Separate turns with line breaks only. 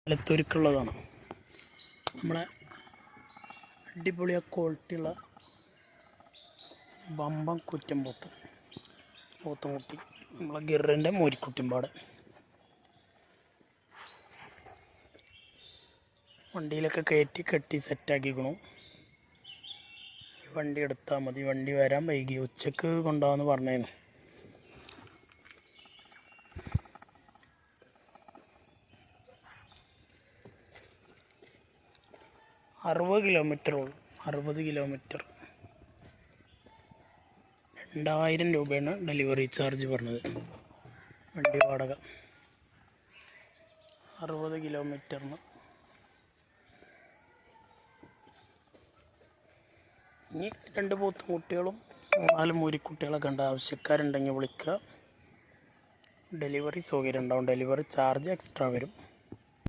ലത്തൊരുക്കുള്ളതാണ്. നമ്മളെ അടിപൊളി ക്വാളിറ്റിയുള്ള ബമ്പം കുറ്റം പോത്തുംകുട്ടി, നമ്മളെ ഗിറിൻ്റെ മോരിക്കുട്ടിമ്പാട് വണ്ടിയിലൊക്കെ കയറ്റി കെട്ടി സെറ്റാക്കിക്കണു. വണ്ടി എടുത്താൽ മതി. വണ്ടി വരാൻ വൈകി, ഉച്ചക്ക് കൊണ്ടുപോകാമെന്ന് പറഞ്ഞേന്നു. കിലോമീറ്റർ 60 കിലോമീറ്റർ 2000 രൂപയാണ് ഡെലിവറി ചാർജ് പറഞ്ഞത്. വണ്ടി വാടക 60 കിലോമീറ്ററിന്. ഇനി 2 പോത്തുകുട്ടികളും 4 മൂരിക്കുട്ടികളൊക്കെ ഉണ്ട്. ആവശ്യക്കാരുണ്ടെങ്കിൽ വിളിക്കുക. ഡെലിവറി സൗകര്യം ഉണ്ടാവും. ഡെലിവറി ചാർജ് എക്സ്ട്രാ വരും.